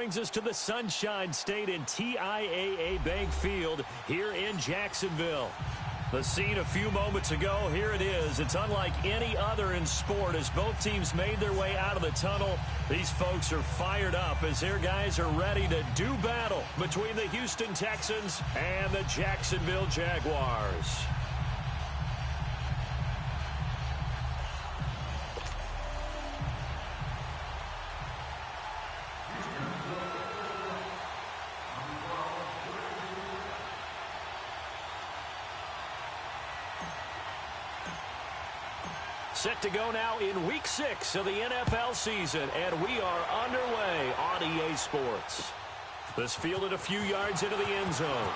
brings us to the Sunshine State in TIAA Bank Field here in Jacksonville. The scene a few moments ago, here it is. It's unlike any other in sport as both teams made their way out of the tunnel. These folks are fired up as their guys are ready to do battle between the Houston Texans and the Jacksonville Jaguars. Set to go now in Week 6 of the NFL season, and we are underway on EA Sports. This fielded a few yards into the end zone.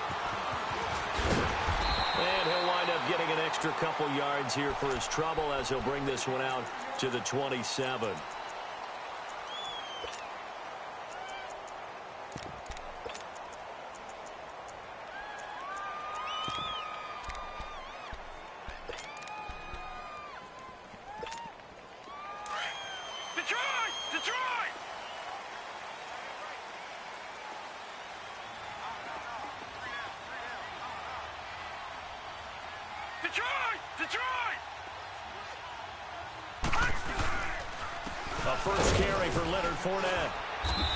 And he'll wind up getting an extra couple yards here for his trouble as he'll bring this one out to the 27. A first carry for Leonard Fournette.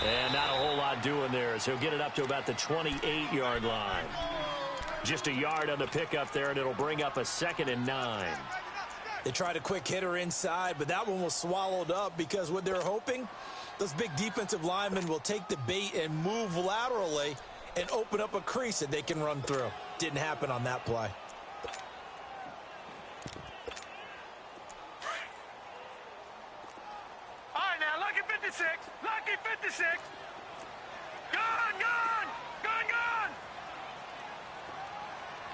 And not a whole lot doing there as he'll get it up to about the 28-yard line. Just a yard on the pickup there, and it'll bring up a 2nd and 9. They tried a quick hitter inside, but that one was swallowed up because what they're hoping, those big defensive linemen will take the bait and move laterally and open up a crease that they can run through. Didn't happen on that play. Lucky 56. Gone, gone, gone, gone.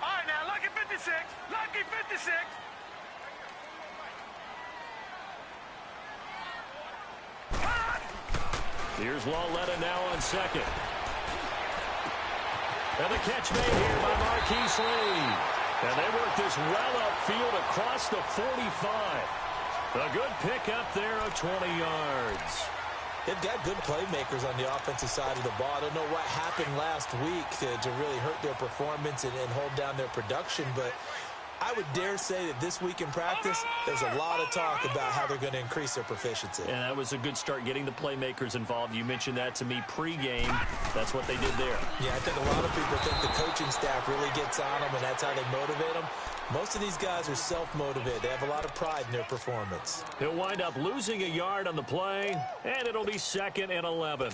All right, now, Lucky 56. Lucky 56. Here's Lawletta now on second. And the catch made here by Marquise Lee. And they work this well upfield across the 45. A good pick up there of 20 yards. They've got good playmakers on the offensive side of the ball. I don't know what happened last week to really hurt their performance and hold down their production, but I would dare say that this week in practice, there's a lot of talk about how they're going to increase their proficiency. And that was a good start getting the playmakers involved. You mentioned that to me pregame. That's what they did there. Yeah, I think a lot of people think the coaching staff really gets on them, and that's how they motivate them. Most of these guys are self-motivated. They have a lot of pride in their performance. He'll wind up losing a yard on the play, and it'll be 2nd and 11.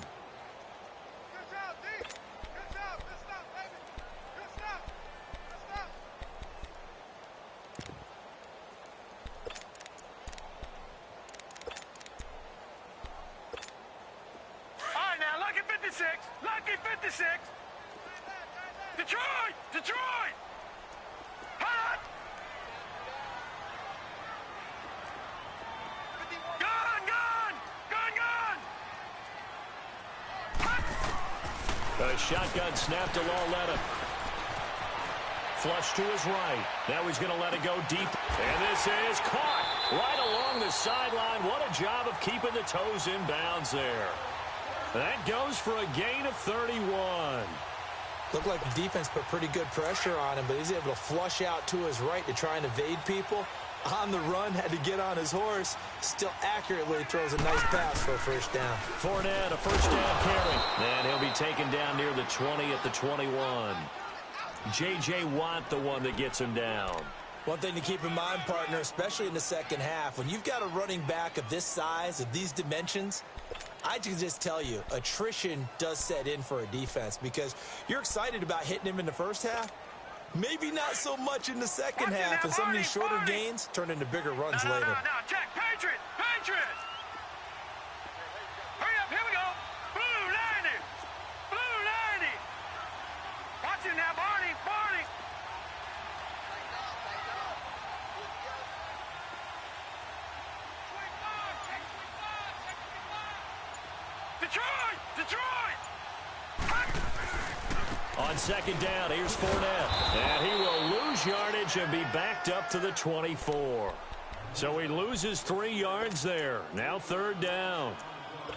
Lucky 56. Detroit! Detroit! Hot! Gone! Gone! Gone! Gone! A shotgun snap to Lawletta. Flush to his right. Now he's going to let it go deep. And this is caught right along the sideline. What a job of keeping the toes in bounds there. That goes for a gain of 31. Looked like the defense put pretty good pressure on him, but he's able to flush out to his right to try and evade people. On the run, had to get on his horse. Still accurately throws a nice pass for a first down. Fournette, a first down carry. And he'll be taken down near the 20 at the 21. J.J. Watt, the one that gets him down. One thing to keep in mind, partner, especially in the second half, when you've got a running back of this size, of these dimensions, I can just tell you, attrition does set in for a defense because you're excited about hitting him in the first half. Maybe not so much in the second half, and some of these shorter gains turn into bigger runs later. No, check. Patriot! Patriot! Hurry up, here we go. Blue 90! Blue 90! Watch it now, Barney! Barney! Detroit! Detroit! On second down, here's Fournette. And he will lose yardage and be backed up to the 24. So he loses 3 yards there. Now third down.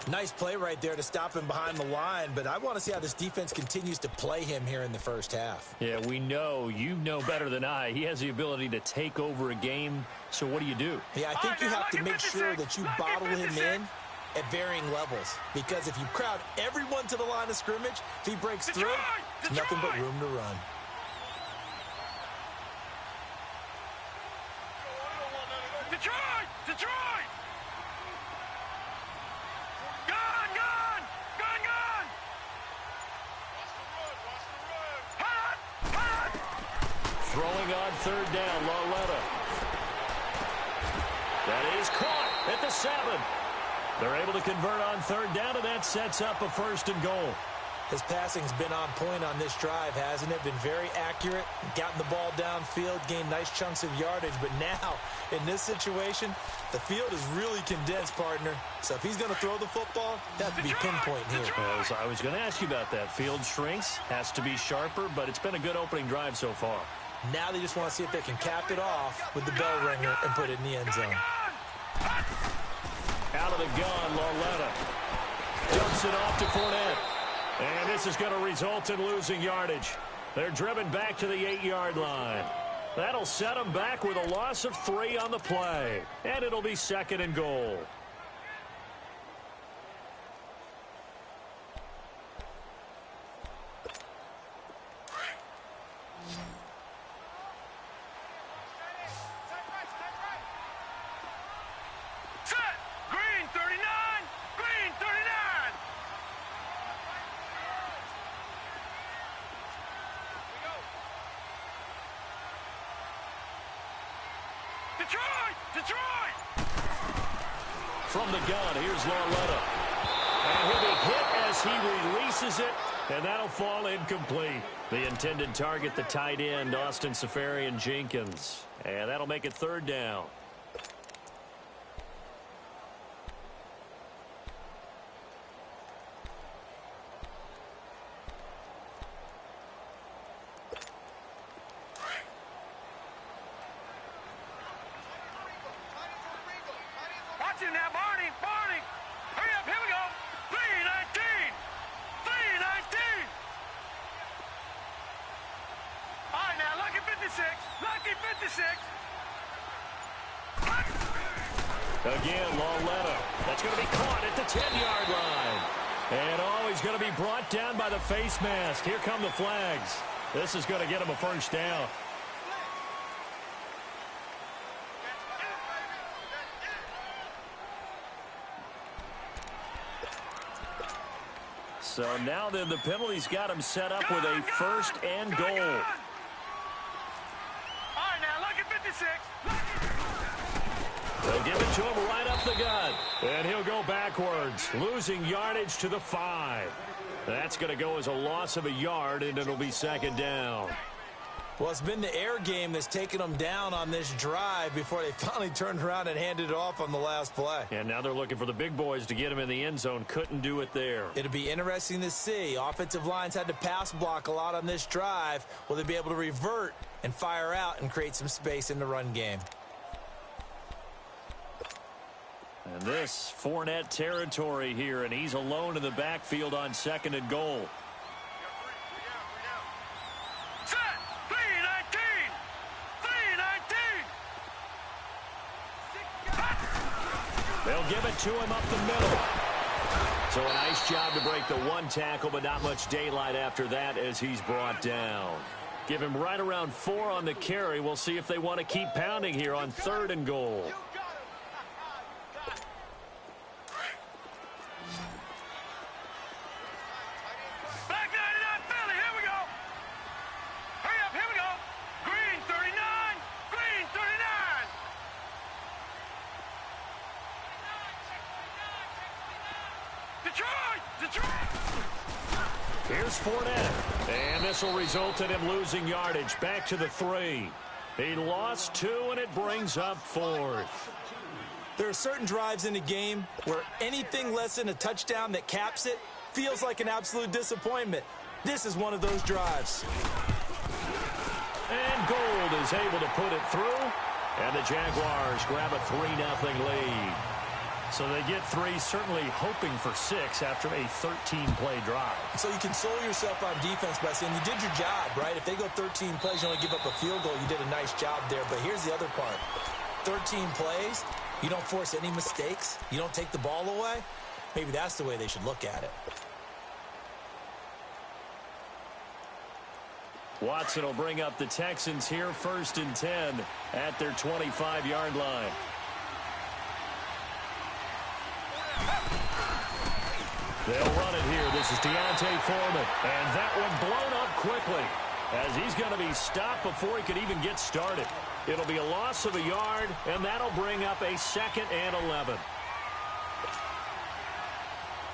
Nice play right there to stop him behind the line, but I want to see how this defense continues to play him here in the first half. Yeah, we know. You know better than I. He has the ability to take over a game, so what do you do? Yeah, I think you have to make sure that you bottle him in at varying levels, because if you crowd everyone to the line of scrimmage, if he breaks through, there's nothing but room to run. Detroit! Detroit! Throwing on third down, Lauletta. That is caught at the 7. They're able to convert on third down, and that sets up a 1st and goal. His passing's been on point on this drive, hasn't it? Been very accurate, gotten the ball downfield, gained nice chunks of yardage. But now, in this situation, the field is really condensed, partner. So if he's going to throw the football, that has to be pinpoint here. Well, I was going to ask you about that. Field shrinks, has to be sharper, but it's been a good opening drive so far. Now they just want to see if they can cap it off with the bell ringer and put it in the end zone. Out of the gun, Lauletta. Dumps it off to Fournette. And this is going to result in losing yardage. They're driven back to the 8-yard line. That'll set them back with a loss of 3 on the play. And it'll be 2nd and goal. Detroit! From the gun, here's Lauletta. And he'll be hit as he releases it, and that'll fall incomplete. The intended target, the tight end, Austin Seferian-Jenkins. And that'll make it 3rd down. Again, Lauletta. That's going to be caught at the 10-yard line. And he's going to be brought down by the face mask. Here come the flags. This is going to get him a 1st down. So now then the penalty's got him set up with a 1st and goal. All right, now look at 56. They'll give it to him right up the gut. And he'll go backwards, losing yardage to the 5. That's going to go as a loss of a yard, and it'll be 2nd down. Well, it's been the air game that's taken them down on this drive before they finally turned around and handed it off on the last play. And now they're looking for the big boys to get him in the end zone. Couldn't do it there. It'll be interesting to see. Offensive lines had to pass block a lot on this drive. Will they be able to revert and fire out and create some space in the run game? And this Fournette territory here, and he's alone in the backfield on 2nd and goal. Set! 319! 319! They'll give it to him up the middle. So a nice job to break the 1 tackle, but not much daylight after that as he's brought down. Give him right around 4 on the carry. We'll see if they want to keep pounding here on 3rd and goal. Here's Fournette, and this will result in him losing yardage back to the 3. He lost 2, and it brings up 4th. There are certain drives in a game where anything less than a touchdown that caps it feels like an absolute disappointment. This is one of those drives. And Gold is able to put it through, and the Jaguars grab a 3-0 lead. So they get 3, certainly hoping for 6 after a 13-play drive. So you console yourself on defense by saying you did your job, right? If they go 13 plays, you only give up a field goal, you did a nice job there. But here's the other part. 13 plays, you don't force any mistakes, you don't take the ball away. Maybe that's the way they should look at it. Watson will bring up the Texans here, 1st and 10 at their 25-yard line. They'll run it here. This is Deontay Foreman. And that one blown up quickly as he's going to be stopped before he could even get started. It'll be a loss of a yard, and that'll bring up a 2nd and 11.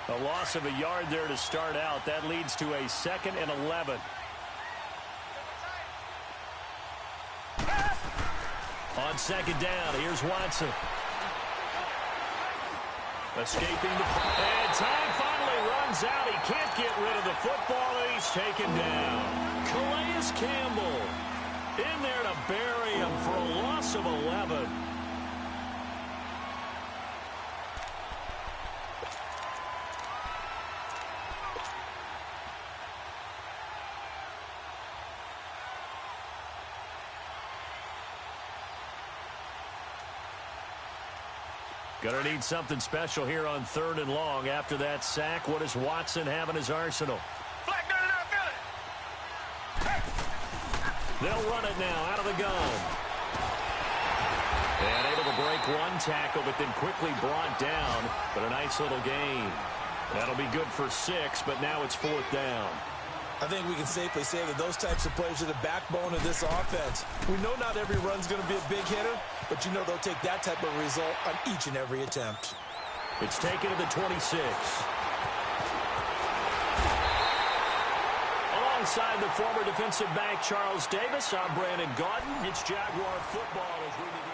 A loss of a yard there to start out. That leads to a 2nd and 11. On 2nd down, here's Watson. Escaping the... And time finally runs out. He can't get rid of the football, and he's taken down. Calais Campbell in there to bury him for a loss of 11. Gonna need something special here on 3rd and long. After that sack, what does Watson have in his arsenal? They'll run it now out of the gun. And able to break one tackle, but then quickly brought down. But a nice little gain. That'll be good for 6, but now it's 4th down. I think we can safely say that those types of plays are the backbone of this offense. We know not every run's going to be a big hitter, but you know they'll take that type of result on each and every attempt. It's taken to the 26. Alongside the former defensive back Charles Davis, I'm Brandon Gaudin. It's Jaguar football as we begin.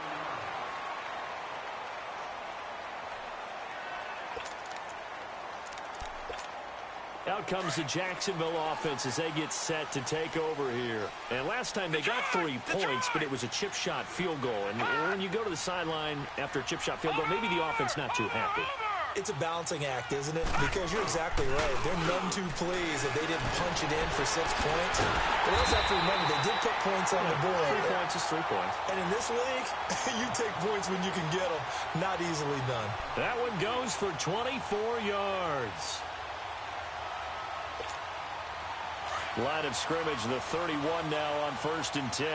Out comes the Jacksonville offense as they get set to take over here. And last time they got 3 points, but it was a chip shot field goal. And when you go to the sideline after a chip shot field goal, maybe the offense not too happy. It's a balancing act, isn't it? Because you're exactly right. They're none too pleased that they didn't punch it in for 6 points. But also have to remember, they did put points on the board. 3 points is 3 points. And in this league, you take points when you can get them. Not easily done. That one goes for 24 yards. Line of scrimmage, the 31 now on 1st and 10.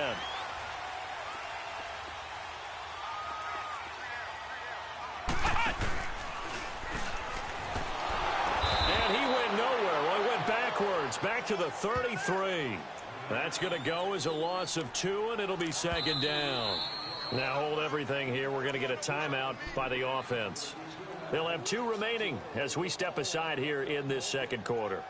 And he went nowhere. Well, he went backwards, back to the 33. That's going to go as a loss of 2, and it'll be 2nd down. Now hold everything here. We're going to get a timeout by the offense. They'll have 2 remaining as we step aside here in this 2nd quarter.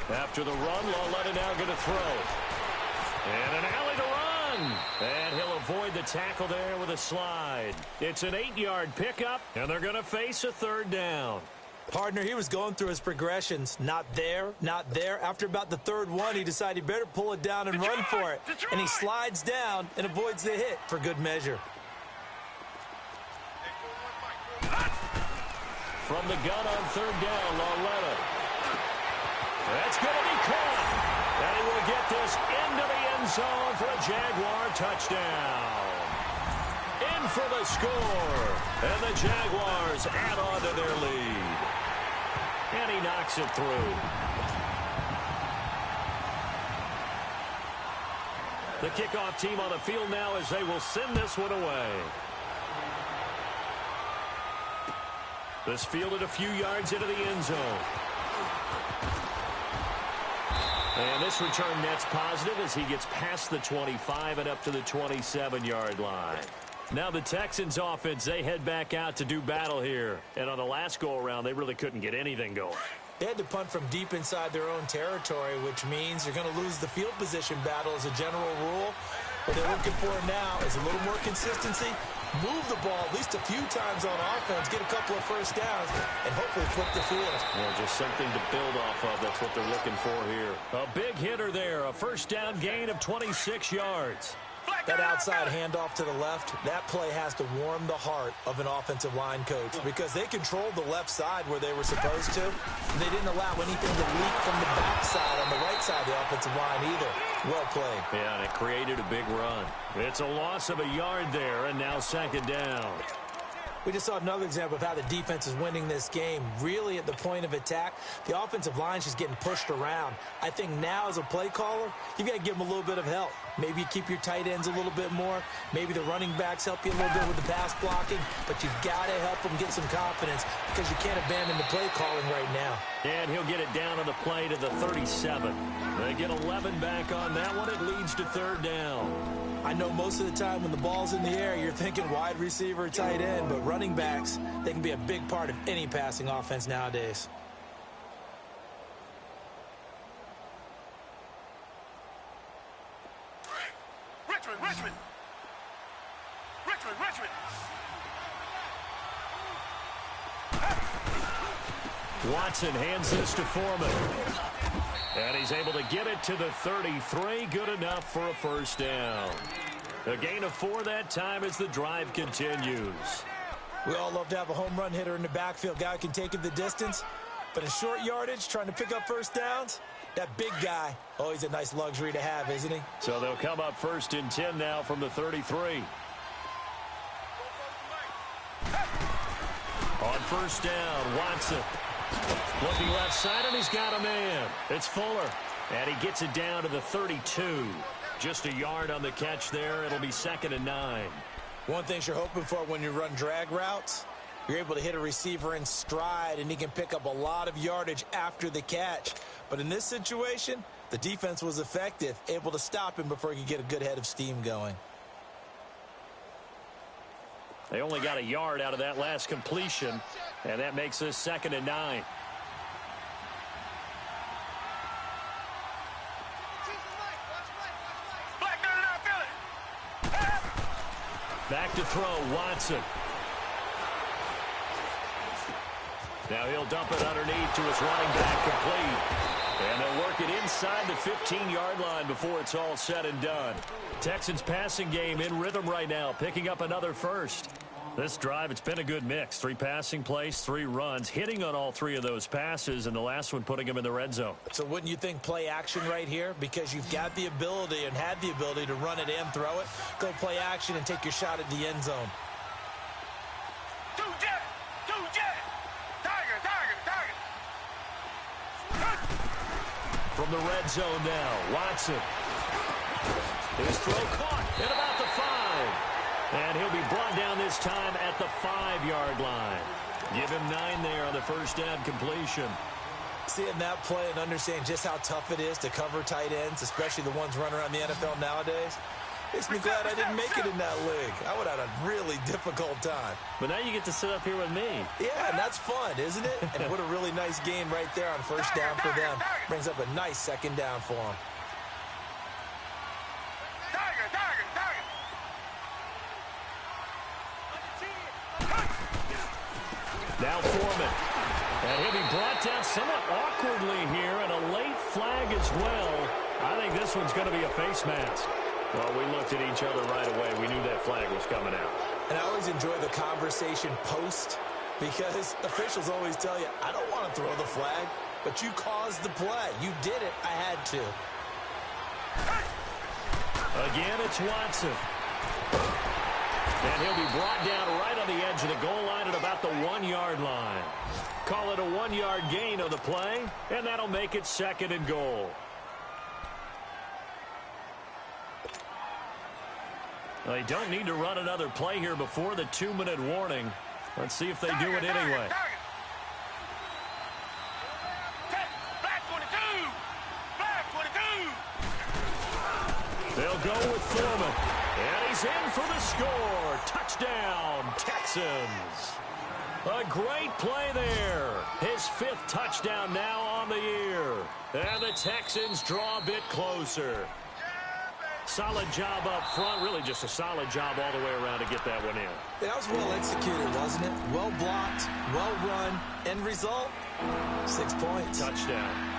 After the run, Lauletta now going to throw. And an alley to run. And he'll avoid the tackle there with a slide. It's an 8-yard pickup, and they're going to face a 3rd down. Partner, he was going through his progressions. Not there, not there. After about the 3rd one, he decided he better pull it down and run for it. And he slides down and avoids the hit for good measure. From the gun on 3rd down, Lauletta. That's going to be caught. And he will get this into the end zone for a Jaguar touchdown. In for the score. And the Jaguars add on to their lead. And he knocks it through. The kickoff team on the field now as they will send this one away. This fielded a few yards into the end zone. And this return net's positive as he gets past the 25 and up to the 27-yard line. Now the Texans offense, they head back out to do battle here. And on the last go-around, they really couldn't get anything going. They had to punt from deep inside their own territory, which means you're going to lose the field position battle as a general rule. What they're looking for now is a little more consistency, move the ball at least a few times on offense, get a couple of first downs, and hopefully flip the field. Well, just something to build off of. That's what they're looking for here. A big hitter there, a first down gain of 26 yards. That outside handoff to the left, that play has to warm the heart of an offensive line coach because they controlled the left side where they were supposed to. And they didn't allow anything to leak from the backside on the right side of the offensive line either. Well played. Yeah, and it created a big run. It's a loss of a yard there, and now second down. We just saw another example of how the defense is winning this game. Really at the point of attack, the offensive line is just getting pushed around. I think now as a play caller, you've got to give them a little bit of help. Maybe you keep your tight ends a little bit more. Maybe the running backs help you a little bit with the pass blocking. But you've got to help them get some confidence because you can't abandon the play calling right now. And he'll get it down on the play to the 37. They get 11 back on that one. It leads to third down. I know most of the time when the ball's in the air, you're thinking wide receiver, tight end, but running backs, they can be a big part of any passing offense nowadays. Richmond. Watson hands this to Foreman. And he's able to get it to the 33. Good enough for a first down. A gain of 4 that time as the drive continues. We all love to have a home run hitter in the backfield. Guy can take it the distance. But in short yardage, trying to pick up first downs, that big guy, always a nice luxury to have, isn't he? So they'll come up first and 10 now from the 33. On first down, Watson. Looking left side, and he's got a man. It's Fuller. And he gets it down to the 32. Just a yard on the catch there. It'll be 2nd and 9. One thing you're hoping for when you run drag routes, you're able to hit a receiver in stride, and he can pick up a lot of yardage after the catch. But in this situation, the defense was effective, able to stop him before he could get a good head of steam going. They only got a yard out of that last completion, and that makes this 2nd and 9. Back to throw, Watson. Now he'll dump it underneath to his running back, complete. And they'll work it inside the 15-yard line before it's all said and done. Texans passing game in rhythm right now, picking up another first. This drive, it's been a good mix. 3 passing plays, 3 runs, hitting on all 3 of those passes, and the last one putting them in the red zone. So wouldn't you think play action right here? Because you've got the ability and had the ability to run it and throw it. Go play action and take your shot at the end zone. Two jet. Tiger. From the red zone now, Watson. His throw caught at about the 5. And he'll be brought down this time at the 5-yard line. Give him 9 there on the first down completion. Seeing that play and understanding just how tough it is to cover tight ends, especially the ones running around the NFL nowadays, makes me glad I didn't make it in that league. I would have had a really difficult time. But now you get to sit up here with me. Yeah, and that's fun, isn't it? And what a really nice game right there on first down for them. Brings up a nice 2nd down for them. Now Foreman. And he'll be brought down somewhat awkwardly here, and a late flag as well. I think this one's going to be a face mask. Well, we looked at each other right away. We knew that flag was coming out. And I always enjoy the conversation post because officials always tell you, I don't want to throw the flag, but you caused the play. You did it. I had to. Again, it's Watson. And he'll be brought down right on the edge of the goal line at about the 1-yard line. Call it a 1-yard gain on the play, and that'll make it 2nd and goal. They don't need to run another play here before the 2-minute warning. Let's see if they do it anyway. Flag 22. go with Foreman. And he's in for the score. Touchdown, Texans. A great play there. His 5th touchdown now on the year. And the Texans draw a bit closer. Solid job up front. Really just a solid job all the way around to get that one in. That was well executed, wasn't it? Well blocked, well run. End result, 6 points. Touchdown.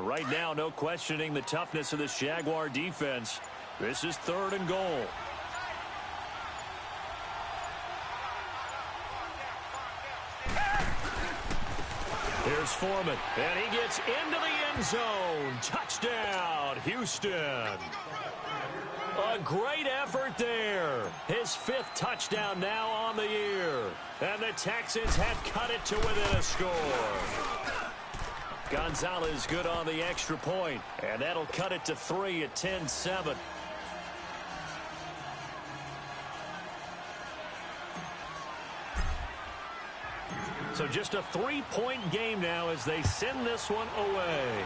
Right now, no questioning the toughness of this Jaguar defense. This is 3rd and goal. Here's Foreman, and he gets into the end zone. Touchdown, Houston. A great effort there. His 5th touchdown now on the year. And the Texans have cut it to within a score. Gonzalez good on the extra point, and that'll cut it to 3 at 10-7. So just a 3-point game now as they send this one away.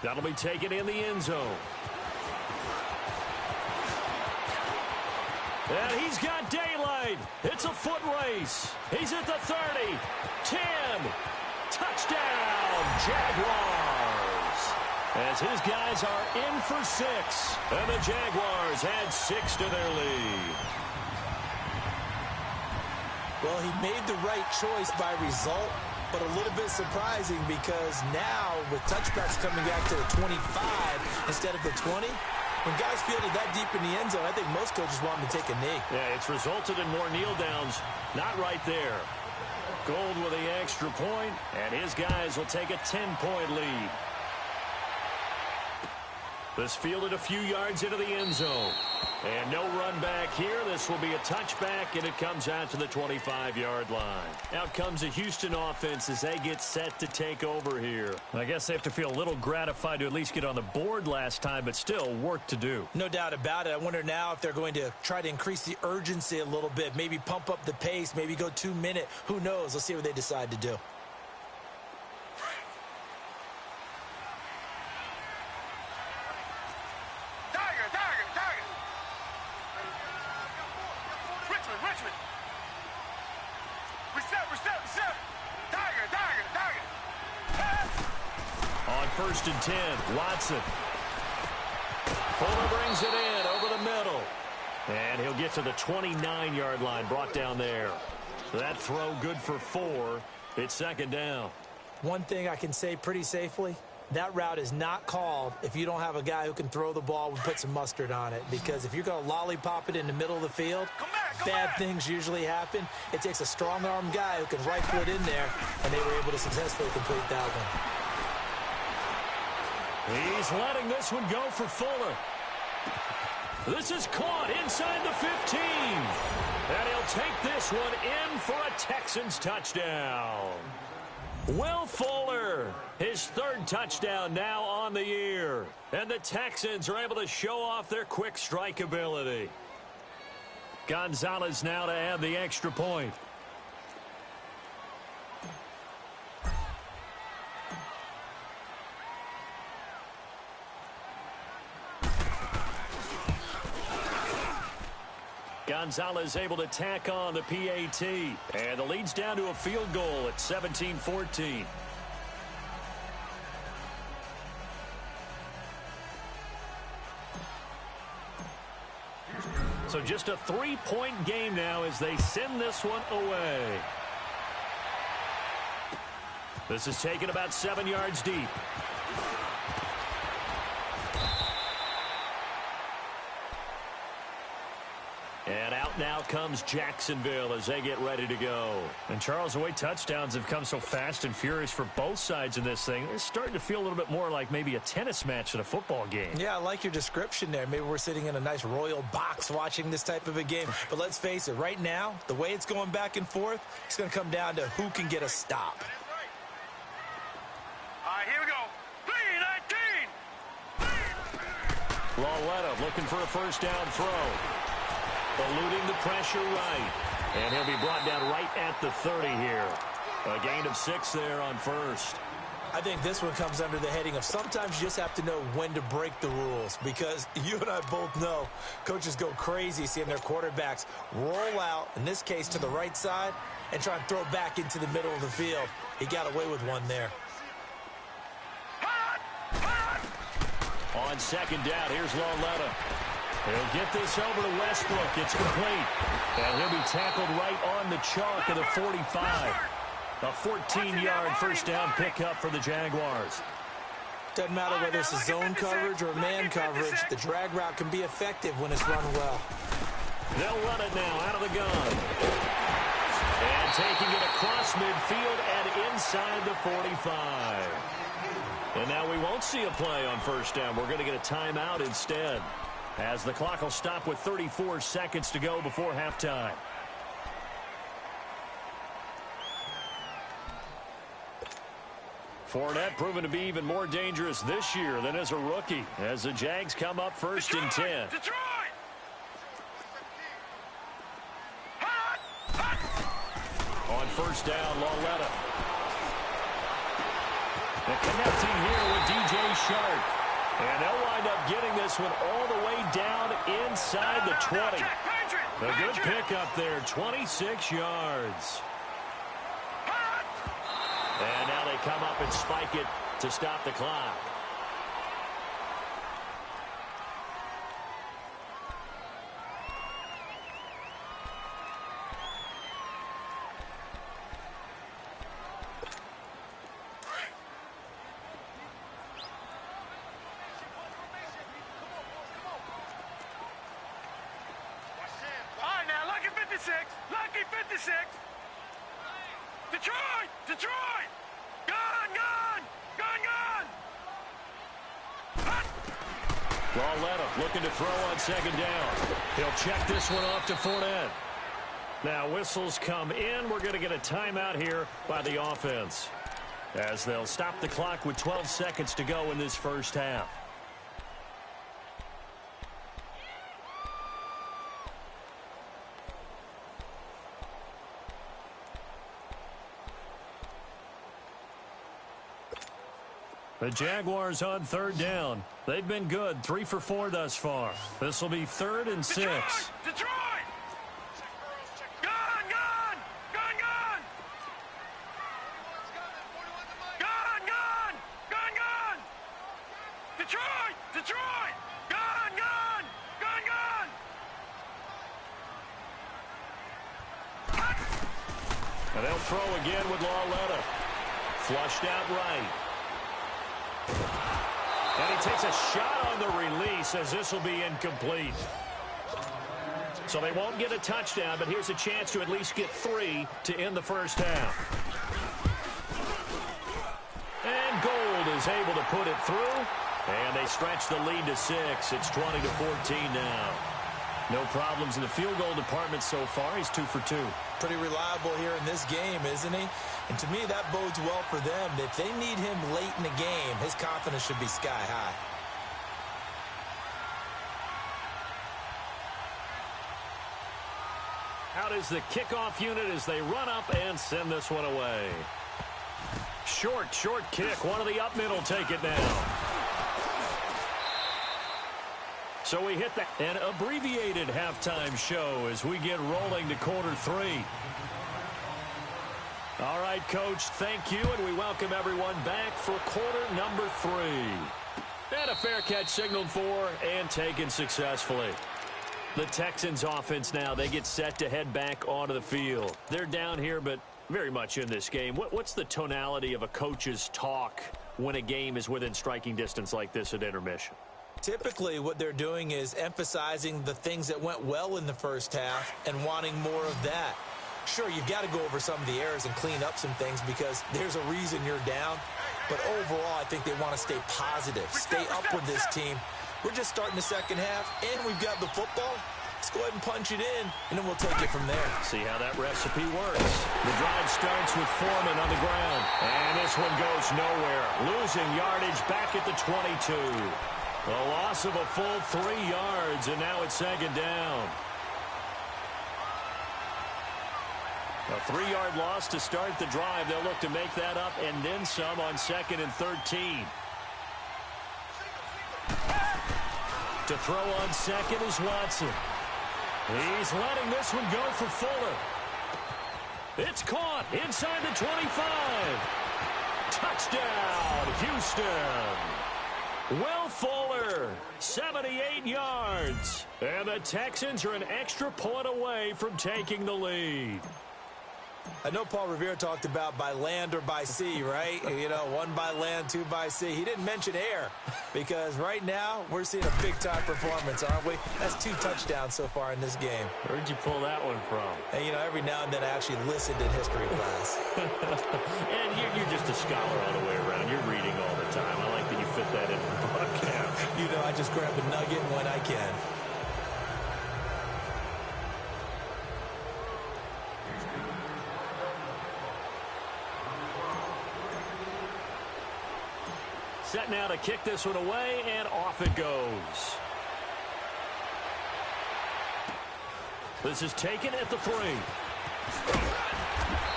That'll be taken in the end zone. And he's got daylight. It's a foot race. He's at the 30, 10. Touchdown, Jaguars. As his guys are in for 6. And the Jaguars add 6 to their lead. Well, he made the right choice by result, but a little bit surprising because now with touchbacks coming back to the 25 instead of the 20, when guys fielded that deep in the end zone, I think most coaches want him to take a knee. Yeah, it's resulted in more kneel downs. Not right there. Gold with the extra point, and his guys will take a 10-point lead. This fielded a few yards into the end zone. And no run back here. This will be a touchback, and it comes out to the 25-yard line. Out comes the Houston offense as they get set to take over here. I guess they have to feel a little gratified to at least get on the board last time, but still work to do. No doubt about it. I wonder now if they're going to try to increase the urgency a little bit, maybe pump up the pace, maybe go 2-minute. Who knows? Let's see what they decide to do. On 1st and 10, Watson. Fuller brings it in over the middle. And he'll get to the 29-yard line, brought down there. That throw good for 4. It's 2nd down. One thing I can say pretty safely, that route is not called if you don't have a guy who can throw the ball and put some mustard on it. Because if you're going to lollipop it in the middle of the field, bad things usually happen. It takes a strong-arm guy who can rifle it in there, and they were able to successfully complete that one. He's letting this one go for Fuller. This is caught inside the 15. And he'll take this one in for a Texans touchdown. Will Fuller, his 3rd touchdown now on the year. And the Texans are able to show off their quick strike ability. Gonzalez now to add the extra point. Gonzalez able to tack on the PAT. And the lead's down to a field goal at 17-14. So just a 3-point game now as they send this one away. This is taken about 7 yards deep. And out now comes Jacksonville as they get ready to go. And, Charles, the way touchdowns have come so fast and furious for both sides in this thing, it's starting to feel a little bit more like maybe a tennis match in a football game. Yeah, I like your description there. Maybe we're sitting in a nice royal box watching this type of a game. But let's face it, right now, the way it's going back and forth, it's going to come down to who can get a stop. All right, here we go. 3-19. Lauletta looking for a first down throw. Eluding the pressure right. And he'll be brought down right at the 30 here. A gain of 6 there on first. I think this one comes under the heading of sometimes you just have to know when to break the rules, because you and I both know coaches go crazy seeing their quarterbacks roll out, in this case to the right side, and try and throw back into the middle of the field. He got away with one there. On second down, here's Lauletta. He'll get this over to Westbrook. It's complete. And he'll be tackled right on the chalk of the 45. A 14-yard first down pickup for the Jaguars. Doesn't matter whether it's a zone coverage or man coverage, the drag route can be effective when it's run well. They'll run it now out of the gun. And taking it across midfield and inside the 45. And now we won't see a play on first down. We're going to get a timeout instead, as the clock will stop with 34 seconds to go before halftime. Fournette proven to be even more dangerous this year than as a rookie, as the Jags come up first and 10. Detroit! On first down, Lauletta. And connecting here with DJ Shark. And they'll wind up getting this one all the way down inside the 20. A good pickup there, 26 yards. And now they come up and spike it to stop the clock. Lucky 56. Detroit! Detroit! Gun! Gun! Gun! Gun! Lauletta looking to throw on second down. He'll check this one off to Fournette. Now whistles come in. We're going to get a timeout here by the offense, as they'll stop the clock with 12 seconds to go in this first half. The Jaguars on third down. They've been good, 3 for 4 thus far. This will be 3rd and 6. Detroit! Gun! Gun! Gun! Gun! Gun! Gun! Gun! Gun! Detroit! Detroit! Gun! Gun! Gun! Gun! And they'll throw again with Lauletta. Flushed out right. And he takes a shot on the release, as this will be incomplete. So they won't get a touchdown, but here's a chance to at least get 3 to end the first half. And Gold is able to put it through. And they stretch the lead to 6. It's 20-14 now. No problems in the field goal department so far. He's 2 for 2. Pretty reliable here in this game, isn't he? And to me, that bodes well for them. If they need him late in the game, his confidence should be sky high. Out is the kickoff unit as they run up and send this one away. Short kick. One of the up middle take it down. So we hit an abbreviated halftime show as we get rolling to quarter 3. All right, Coach, thank you, and we welcome everyone back for quarter number 3. And a fair catch signaled for and taken successfully. The Texans offense now, they get set to head back onto the field. They're down here, but very much in this game. What's the tonality of a coach's talk when a game is within striking distance like this at intermission? Typically, what they're doing is emphasizing the things that went well in the first half and wanting more of that. Sure, you've got to go over some of the errors and clean up some things because there's a reason you're down. But overall, I think they want to stay positive, stay up with this team. We're just starting the second half, and we've got the football. Let's go ahead and punch it in, and then we'll take it from there. See how that recipe works. The drive starts with Foreman on the ground. And this one goes nowhere. Losing yardage back at the 22. A loss of a full 3 yards, and now it's second down. A 3-yard loss to start the drive. They'll look to make that up and then some on 2nd and 13. To throw on second is Watson. He's letting this one go for Fuller. It's caught inside the 25. Touchdown, Houston. Will Fuller, 78 yards. And the Texans are an extra point away from taking the lead. I know Paul Revere talked about by land or by sea, right? You know, 1 by land, 2 by sea. He didn't mention air because right now we're seeing a big-time performance, aren't we? That's 2 touchdowns so far in this game. Where'd you pull that one from? And, you know, every now and then I actually listened in history class. And you're just a scholar all the way around. You're reading all the time. I like that you fit that in for the podcast. You know, I just grab a nugget when I can. Set now to kick this one away, and off it goes. This is taken at the 3.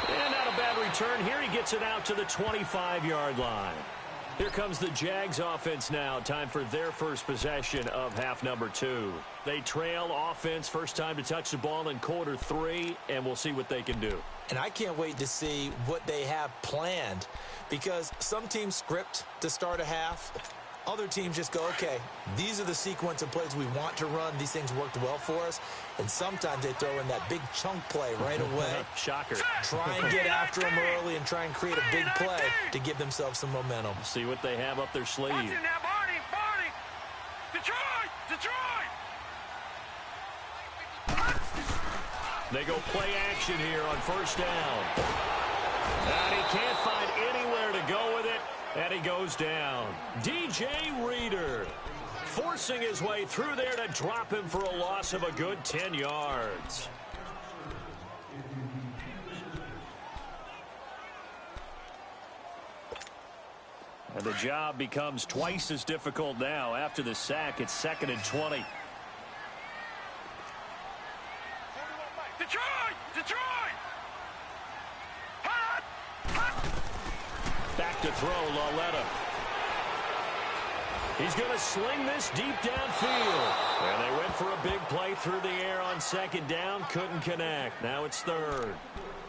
And not a bad return here. He gets it out to the 25-yard line. Here comes the Jags offense now. Time for their first possession of half number 2. They trail offense, first time to touch the ball in quarter 3, and we'll see what they can do. And I can't wait to see what they have planned because some teams script to start a half. Other teams just go, okay, these are the sequence of plays we want to run. These things worked well for us. And sometimes they throw in that big chunk play right away. Shocker. Try and get after them early and try and create a big play to give themselves some momentum. See what they have up their sleeve. Watch it now, Barney. Detroit. They go play action here on first down. And he can't find anywhere to go with it, and he goes down. DJ Reader forcing his way through there to drop him for a loss of a good 10 yards. And the job becomes twice as difficult now. After the sack, it's 2nd and 20. Detroit! Back to throw, Lauletta. He's going to sling this deep downfield. And they went for a big play through the air on 2nd down. Couldn't connect. Now it's 3rd.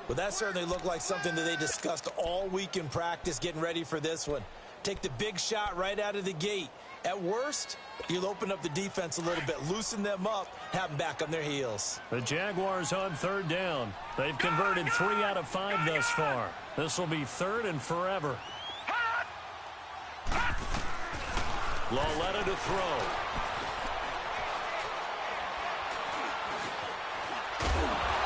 Well, that certainly looked like something that they discussed all week in practice getting ready for this one. Take the big shot right out of the gate. At worst, you'll open up the defense a little bit, loosen them up, have them back on their heels. The Jaguars on 3rd down. They've converted 3 out of 5 thus far. This will be 3rd and forever. Lauletta to throw.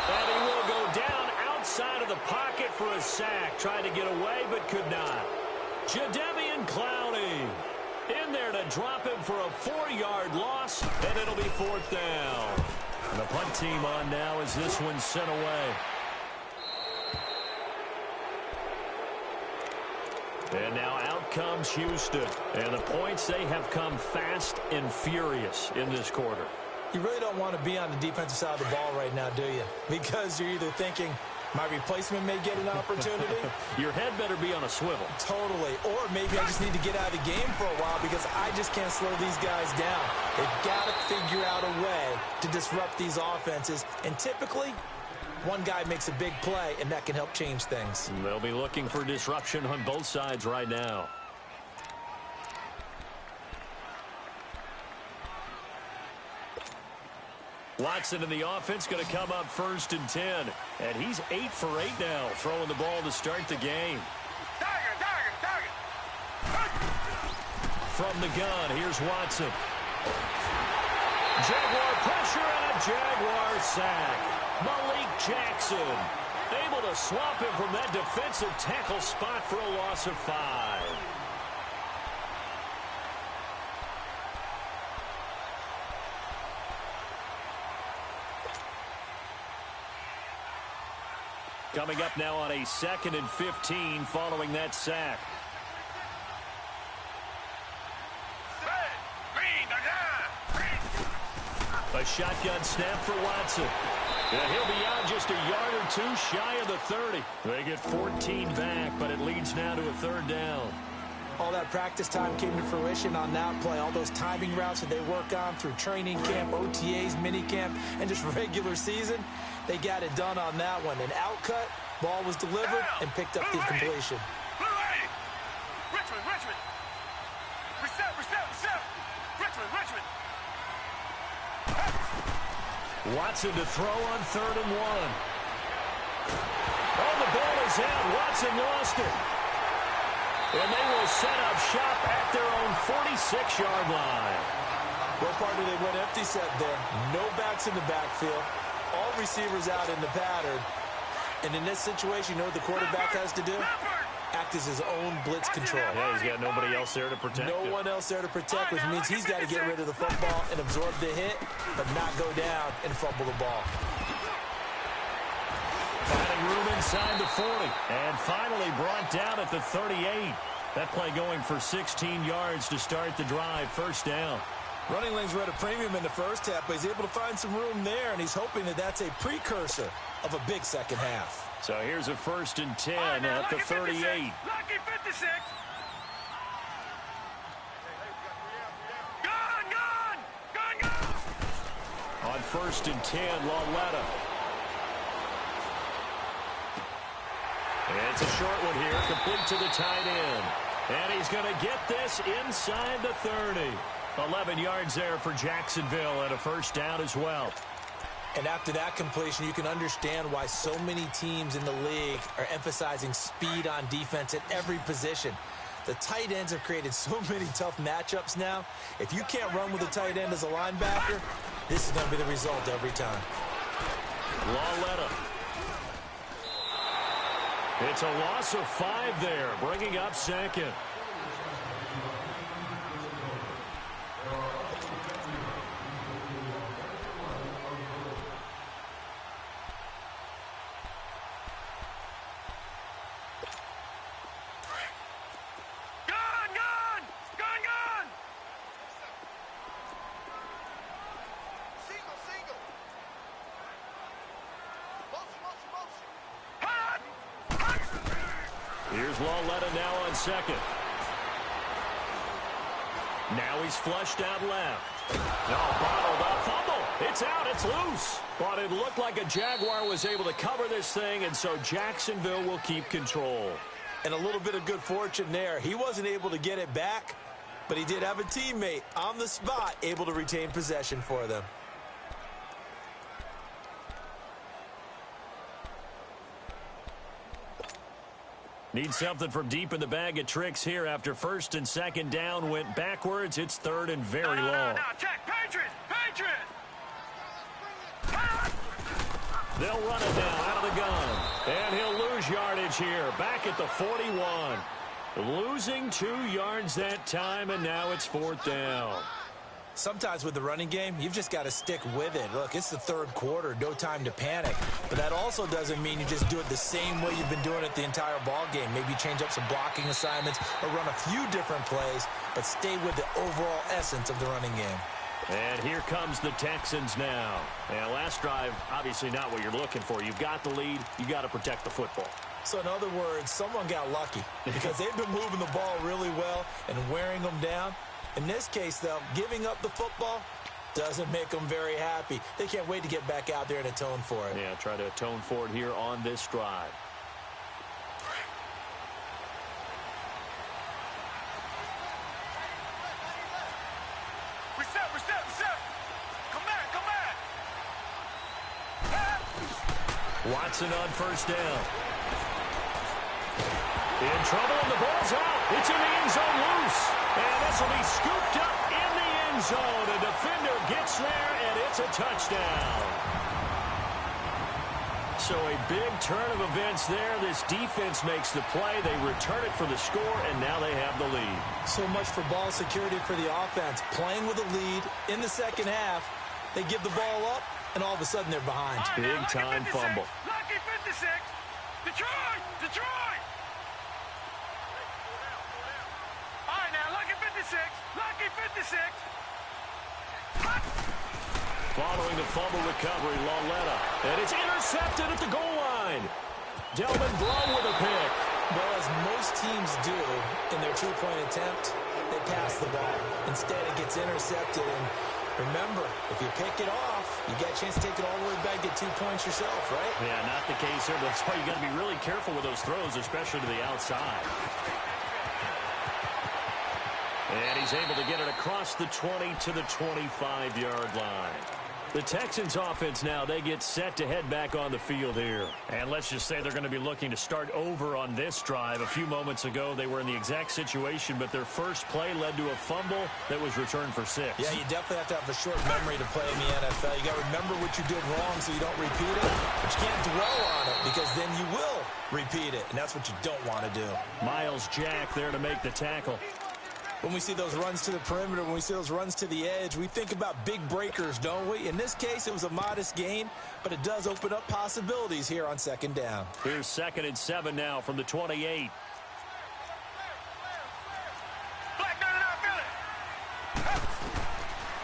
And he will go down outside of the pocket for a sack. Tried to get away, but could not. Jadeveon Clowney in there to drop him for a 4-yard loss, and it'll be 4th down. And the punt team on now as this one's sent away. And now out comes Houston. And the points, they have come fast and furious in this quarter. You really don't want to be on the defensive side of the ball right now, do you? Because you're either thinking, my replacement may get an opportunity. Your head better be on a swivel. Totally. Or maybe I just need to get out of the game for a while because I just can't slow these guys down. They've got to figure out a way to disrupt these offenses. And typically, one guy makes a big play, and that can help change things. They'll be looking for disruption on both sides right now. Watson in the offense going to come up 1st and 10. And he's 8 for 8 now, throwing the ball to start the game. Target. From the gun, here's Watson. Jaguar pressure and a Jaguar sack. Malik Jackson able to swap him from that defensive tackle spot for a loss of 5. Coming up now on a 2nd and 15 following that sack. A shotgun snap for Watson. And he'll be out just a yard or 2 shy of the 30. They get 14 back, but it leads now to a 3rd down. All that practice time came to fruition on that play. All those timing routes that they work on through training camp, OTAs, minicamp, and just regular season, they got it done on that one. An outcut, ball was delivered, and picked up the completion. Richmond. Reset. Richmond. Watson to throw on 3rd and 1. Oh, the ball is out. Watson lost it. And they will set up shop at their own 46-yard line. What part did they went empty set there? No backs in the backfield. All receivers out in the pattern. And in this situation, you know what the quarterback has to do? Act as his own blitz control. Yeah, he's got nobody else there to protect him. No one else there to protect, which means he's got to get rid of the football and absorb the hit, but not go down and fumble the ball. Finding room inside the 40. And finally brought down at the 38. That play going for 16 yards to start the drive. 1st down. Running lanes were at a premium in the first half, but he's able to find some room there, and he's hoping that that's a precursor of a big second half. So here's a 1st and 10 at the 38. Lucky 56. Gone. On 1st and 10, Lauletta. It's a short one here, complete to the tight end. And he's going to get this inside the 30. 11 yards there for Jacksonville and a 1st down as well. And after that completion, you can understand why so many teams in the league are emphasizing speed on defense at every position. The tight ends have created so many tough matchups now. If you can't run with a tight end as a linebacker, this is going to be the result every time. Lauletta. It's a loss of 5 there, bringing up 2nd. Here's Lauletta now on 2nd. Now he's flushed out left. No, bottled up. Fumble. It's out. It's loose. But it looked like a Jaguar was able to cover this thing, and so Jacksonville will keep control. And a little bit of good fortune there. He wasn't able to get it back, but he did have a teammate on the spot able to retain possession for them. Need something from deep in the bag of tricks here after 1st and 2nd down went backwards. It's 3rd and very long. No, check. Patriots. They'll run it down out of the gun. And he'll lose yardage here. Back at the 41. Losing 2 yards that time, and now it's 4th down. Sometimes with the running game, you've just got to stick with it. Look, it's the 3rd quarter, no time to panic. But that also doesn't mean you just do it the same way you've been doing it the entire ball game. Maybe change up some blocking assignments or run a few different plays, but stay with the overall essence of the running game. And here comes the Texans now. And last drive, obviously not what you're looking for. You've got the lead. You got to protect the football. So in other words, someone got lucky because they've been moving the ball really well and wearing them down. In this case, though, giving up the football doesn't make them very happy. They can't wait to get back out there and atone for it. Yeah, try to atone for it here on this drive. Reset. Come back. Watson on 1st down. In trouble, and the ball's out. It's in the end zone loose. And this will be scooped up in the end end zone. A defender gets there, and it's a touchdown. So a big turn of events there. This defense makes the play. They return it for the score, and now they have the lead. So much for ball security for the offense. Playing with a lead in the second half, they give the ball up, and all of a sudden they're behind. Big-time fumble. Lucky 56. Detroit! Detroit! All right, now, lucky 56. Lucky 56. Following the fumble recovery, Lauletta. And it's intercepted at the goal line. Delvin Blow with a pick. Well, as most teams do in their two-point attempt, they pass the ball. Instead, it gets intercepted. And remember, if you pick it off, you get a chance to take it all the way back, get 2 points yourself, right? Yeah, not the case here. That's why you got to be really careful with those throws, especially to the outside. And he's able to get it across the 20 to the 25-yard line. The Texans offense now, they get set to head back on the field here. And let's just say they're going to be looking to start over on this drive. A few moments ago, they were in the exact situation, but their first play led to a fumble that was returned for 6. Yeah, you definitely have to have a short memory to play in the NFL. You got to remember what you did wrong so you don't repeat it, but you can't dwell on it because then you will repeat it, and that's what you don't want to do. Miles Jack there to make the tackle. When we see those runs to the perimeter, when we see those runs to the edge, we think about big breakers, don't we? In this case, it was a modest gain, but it does open up possibilities here on second down. Here's 2nd and 7 now from the 28.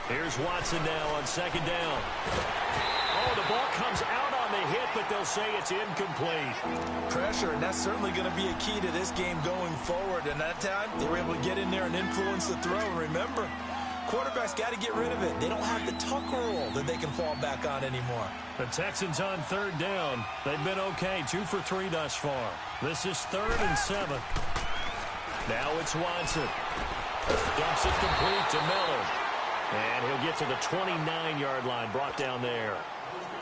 Here's Watson now on 2nd down. Oh, the ball comes out on the hit, but they'll say it's incomplete. Pressure, and that's certainly going to be a key to this game going forward. And that time, they were able to get in there and influence the throw. And remember, quarterbacks got to get rid of it. They don't have the tuck rule that they can fall back on anymore. The Texans on 3rd down. They've been okay, 2 for 3 thus far. This is 3rd and 7. Now it's Watson. Dumps it complete to Miller. And he'll get to the 29-yard line, brought down there.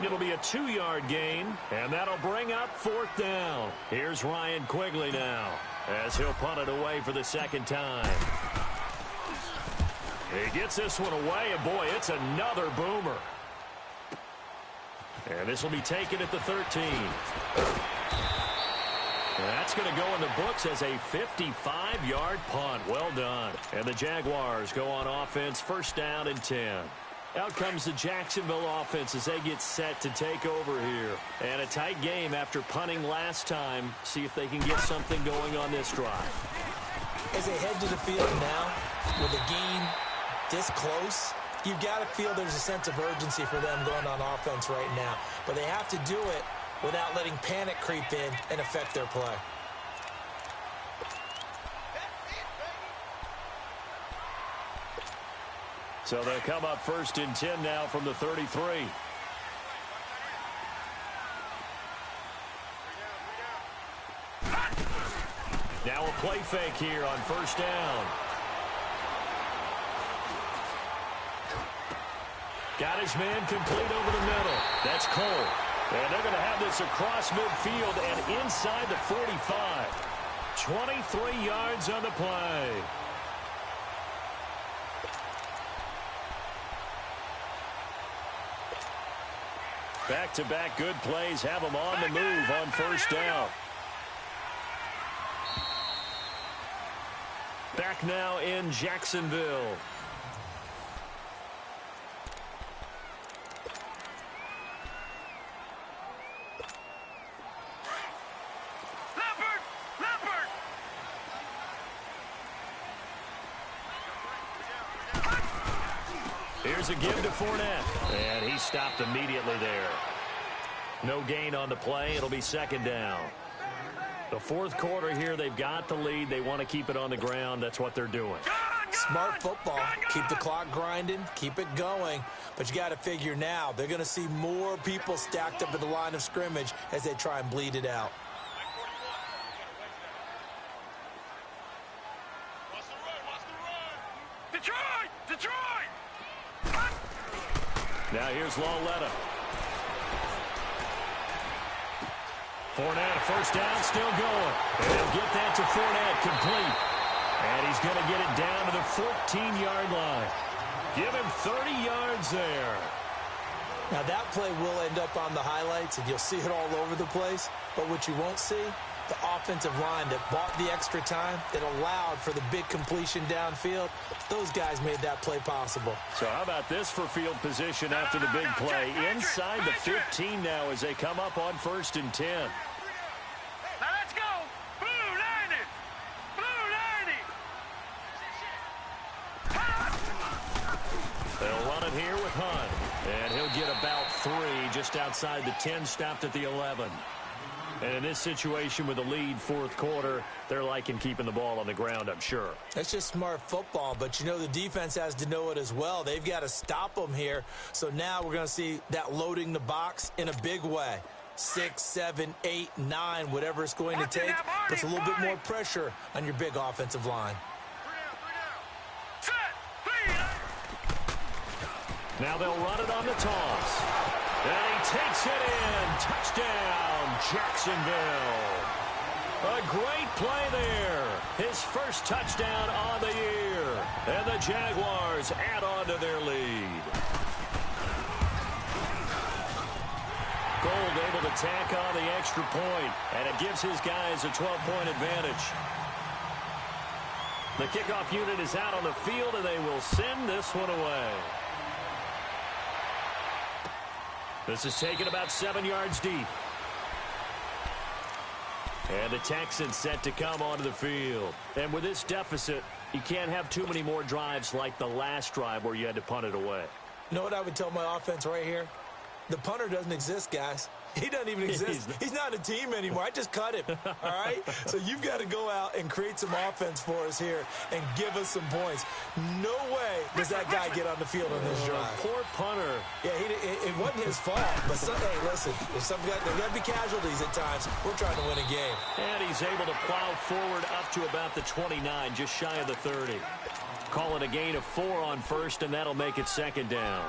It'll be a 2-yard gain, and that'll bring up 4th down. Here's Ryan Quigley now, as he'll punt it away for the 2nd time. He gets this one away, and boy, it's another boomer. And this will be taken at the 13. That's going to go in the books as a 55-yard punt. Well done. And the Jaguars go on offense, 1st down and 10. Out comes the Jacksonville offense as they get set to take over here. And a tight game after punting last time. See if they can get something going on this drive. As they head to the field now, with a game this close, you've got to feel there's a sense of urgency for them going on offense right now. But they have to do it without letting panic creep in and affect their play. So they'll come up 1st and 10 now from the 33. Now a play fake here on 1st down. Got his man complete over the middle. That's Cole. And they're going to have this across midfield and inside the 45. 23 yards on the play. Back-to-back good plays have them on the move on 1st down. Back now in Jacksonville. Here's a give to Fournette. And he stopped immediately there. No gain on the play. It'll be 2nd down. The 4th quarter here, they've got the lead. They want to keep it on the ground. That's what they're doing. Smart football. Keep the clock grinding. Keep it going. But you got to figure now, they're going to see more people stacked up at the line of scrimmage as they try and bleed it out. Detroit! Detroit! Now here's Lauletta. Fournette, 1st down, still going. And he'll get that to Fournette, complete. And he's going to get it down to the 14-yard line. Give him 30 yards there. Now, that play will end up on the highlights, and you'll see it all over the place. But what you won't see, the offensive line that bought the extra time, that allowed for the big completion downfield, those guys made that play possible. So how about this for field position after the big play? Inside the 15 now as they come up on 1st and 10. Now let's go. Blue line it. Blue line it. They'll run it here with Hunt. And he'll get about 3 just outside the 10, stopped at the 11. And in this situation with a lead 4th quarter, they're liking keeping the ball on the ground, I'm sure. That's just smart football, but you know the defense has to know it as well. They've got to stop them here. So now we're going to see that loading the box in a big way. 6, 7, 8, 9, whatever it's going to take. Puts a little bit more pressure on your big offensive line. Now they'll run it on the toss. And he takes it in. Touchdown, Jacksonville. A great play there. His first touchdown on the year. And the Jaguars add on to their lead. Gold able to tack on the extra point, and it gives his guys a 12-point advantage. The kickoff unit is out on the field, and they will send this one away. This is taken about 7 yards deep. And the Texans set to come onto the field. And with this deficit, you can't have too many more drives like the last drive where you had to punt it away. You know what I would tell my offense right here? The punter doesn't exist, guys. He doesn't even exist. He's not a team anymore. I just cut him, all right? So you've got to go out and create some offense for us here and give us some points. No way does that guy get on the field on this drive. Poor punter. Yeah, it wasn't his fault. But, hey, listen, there's got to be casualties at times. We're trying to win a game. And he's able to plow forward up to about the 29, just shy of the 30. Call it a gain of 4 on first, and that'll make it 2nd down.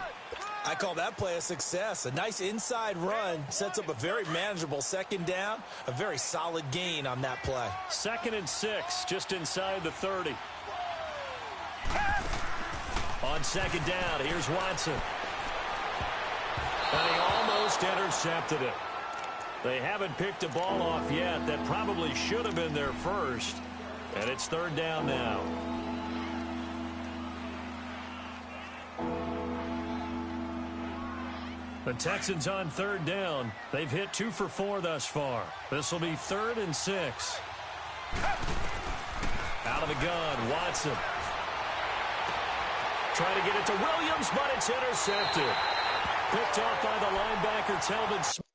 I call that play a success. A nice inside run sets up a very manageable 2nd down. A very solid gain on that play. 2nd and 6, just inside the 30. On 2nd down, here's Watson. And he almost intercepted it. They haven't picked a ball off yet. That probably should have been their first. And it's 3rd down now. The Texans on 3rd down. They've hit 2 for 4 thus far. This will be 3rd and 6. Out of the gun, Watson. Trying to get it to Williams, but it's intercepted. Picked off by the linebacker, Telvin Smith.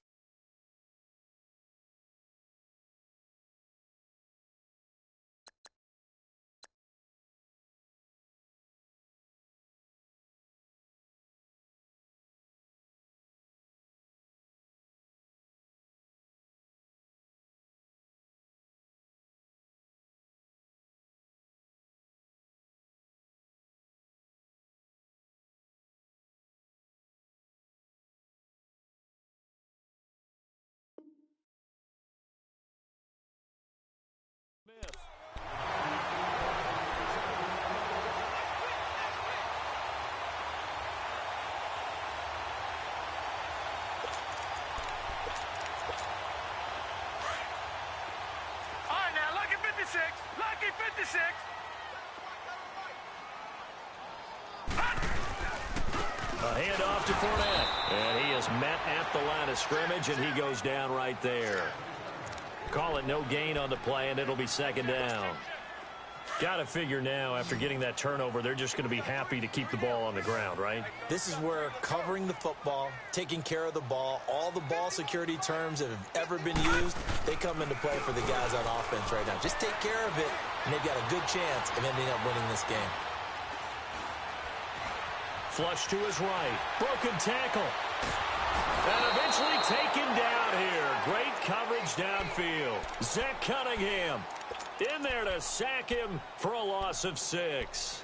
Lucky 56. A handoff to Fournette. And he is met at the line of scrimmage, and he goes down right there. Call it no gain on the play, and it'll be 2nd down. Got to figure now, after getting that turnover, they're just going to be happy to keep the ball on the ground, right? This is where covering the football, taking care of the ball, all the ball security terms that have ever been used, they come into play for the guys on offense right now. Just take care of it, and they've got a good chance of ending up winning this game. Flush to his right. Broken tackle. And eventually taken down here. Great coverage downfield. Zach Cunningham in there to sack him for a loss of 6.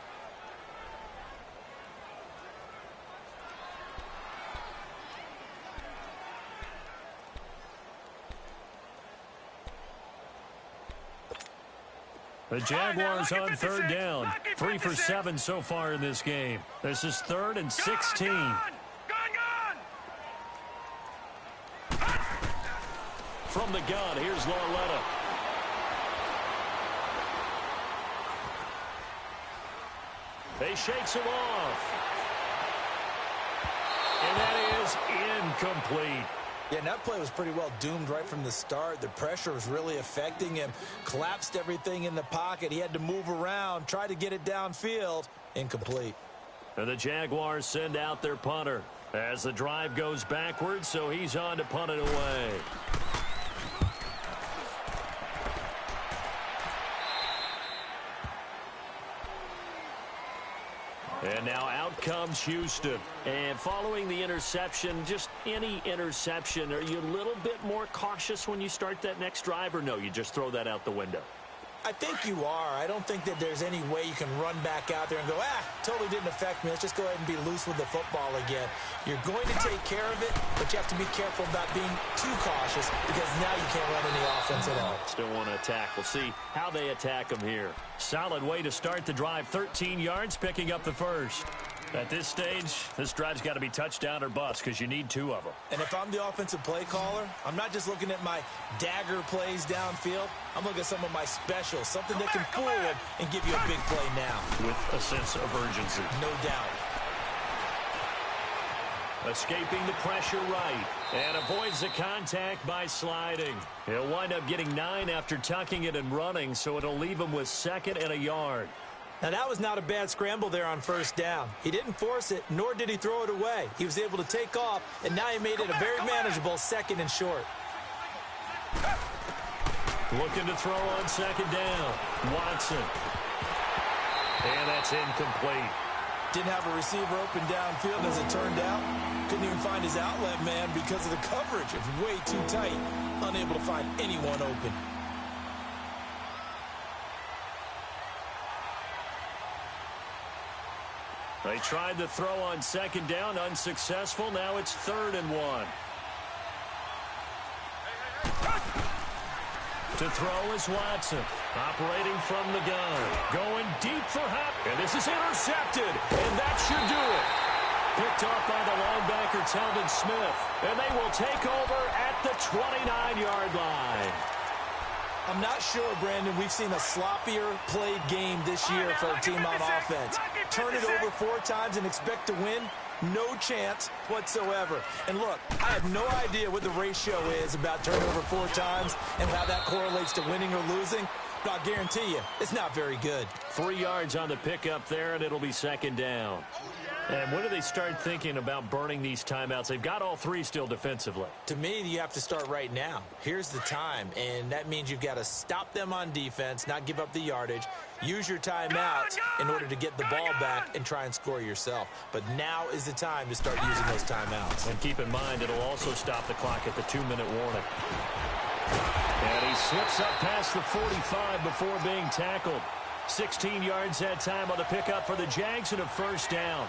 The Jaguars on third down. 3 for 7 so far in this game. This is 3rd and 16. Gun! From the gun, here's Lauletta. He shakes him off. And that is incomplete. Yeah, and that play was pretty well doomed right from the start. The pressure was really affecting him. Collapsed everything in the pocket. He had to move around, try to get it downfield. Incomplete. And the Jaguars send out their punter as the drive goes backwards, so he's on to punt it away. And now out comes Houston. And following the interception, just any interception, are you a little bit more cautious when you start that next drive, or no, you just throw that out the window? I think you are. I don't think that there's any way you can run back out there and go, totally didn't affect me. Let's just go ahead and be loose with the football again. You're going to take care of it, but you have to be careful about being too cautious because now you can't run any offense at all. Still want to attack. We'll see how they attack them here. Solid way to start the drive. 13 yards, picking up the first. At this stage, this drive's got to be touchdown or bust because you need 2 of them. And if I'm the offensive play caller, I'm not just looking at my dagger plays downfield. I'm looking at some of my specials, something that can fool him and give you a big play now. With a sense of urgency. No doubt. Escaping the pressure right. And avoids the contact by sliding. He'll wind up getting 9 after tucking it and running, so it'll leave him with 2nd and a yard. Now, that was not a bad scramble there on first down. He didn't force it, nor did he throw it away. He was able to take off, and now he made it a very manageable 2nd and short. Looking to throw on 2nd down. Watson. And that's incomplete. Didn't have a receiver open downfield as it turned out. Couldn't even find his outlet man because of the coverage. It was way too tight. Unable to find anyone open. They tried to throw on 2nd down, unsuccessful. Now it's 3rd and 1. To throw is Watson, operating from the gun, going deep for Hop, and this is intercepted, and that should do it. Picked off by the linebacker, Telvin Smith, and they will take over at the 29-yard line. I'm not sure, Brandon, we've seen a sloppier played game this year for a team on offense. Turn it over 4 times and expect to win? No chance whatsoever. And look, I have no idea what the ratio is about turnover 4 times and how that correlates to winning or losing. But I'll guarantee you, it's not very good. 3 yards on the pickup there, and it'll be 2nd down. And when do they start thinking about burning these timeouts? They've got all 3 still defensively. To me, you have to start right now. Here's the time, and that means you've got to stop them on defense, not give up the yardage, use your timeouts in order to get the ball back and try and score yourself. But now is the time to start using those timeouts. And keep in mind, it'll also stop the clock at the 2-minute warning. And he slips up past the 45 before being tackled. 16 yards that time on the pickup for the Jags and a 1st down.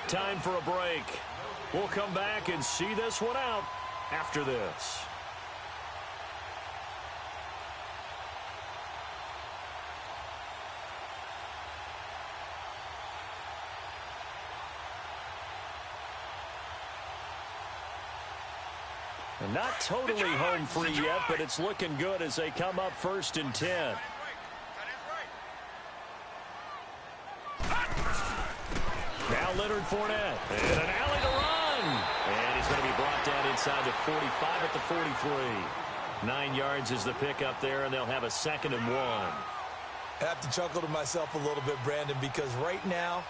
Time for a break. We'll come back and see this one out after this. And not totally home free yet, but it's looking good as they come up 1st and 10. Now Leonard Fournette, and an alley to run. And he's going to be brought down inside the 45 at the 43. 9 yards is the pickup there, and they'll have a 2nd and 1. I have to chuckle to myself a little bit, Brandon, because right now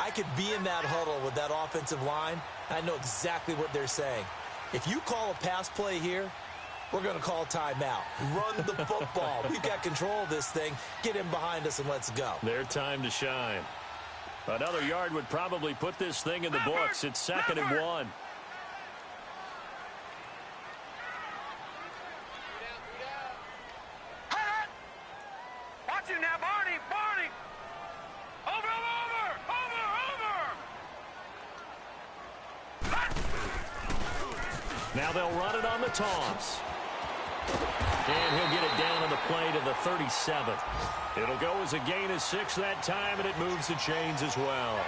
I could be in that huddle with that offensive line. I know exactly what they're saying. If you call a pass play here, we're going to call timeout. Run the football. We've got control of this thing. Get in behind us and let's go. Their time to shine. Another yard would probably put this thing in the books. It's 2nd and 1. Watch it now, Barney. Now they'll run it on the toss. And he'll get it down on the play to the 37. It'll go as a gain of 6 that time, and it moves the chains as well.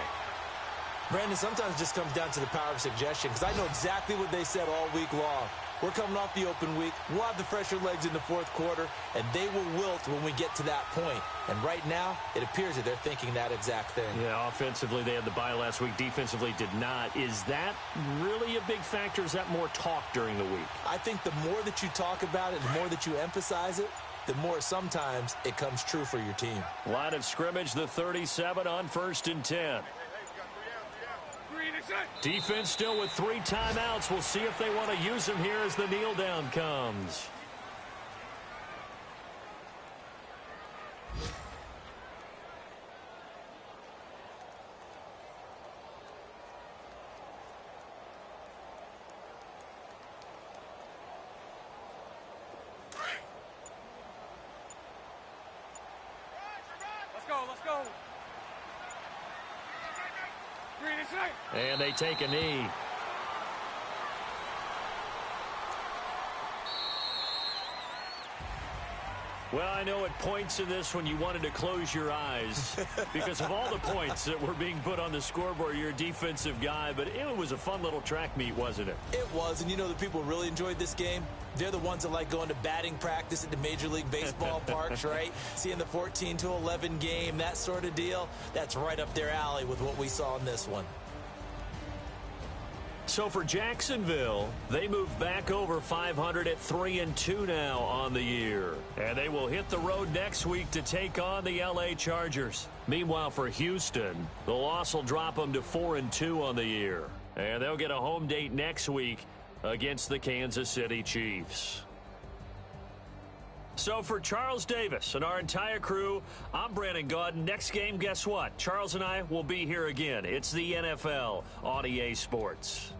Brandon, sometimes it just comes down to the power of suggestion, because I know exactly what they said all week long. We're coming off the open week. We'll have the fresher legs in the fourth quarter, and they will wilt when we get to that point. And right now, it appears that they're thinking that exact thing. Yeah, offensively, they had the bye last week. Defensively, did not. Is that really a big factor? Is that more talk during the week? I think the more that you talk about it, the more that you emphasize it, the more sometimes it comes true for your team. Line of scrimmage, the 37 on 1st and 10. Defense still with 3 timeouts. We'll see if they want to use them here as the kneel down comes. Let's go. And they take a knee. Well, I know at points in this when you wanted to close your eyes because of all the points that were being put on the scoreboard. You're a defensive guy, but it was a fun little track meet, wasn't it? It was, and you know the people really enjoyed this game? They're the ones that like going to batting practice at the Major League Baseball parks, right? Seeing the 14-11 game, that sort of deal. That's right up their alley with what we saw in this one. So for Jacksonville, they move back over 500 at 3-2 now on the year. And they will hit the road next week to take on the L.A. Chargers. Meanwhile, for Houston, the loss will drop them to 4-2 on the year. And they'll get a home date next week against the Kansas City Chiefs. So for Charles Davis and our entire crew, I'm Brandon Gaudin. Next game, guess what? Charles and I will be here again. It's the NFL on EA Sports.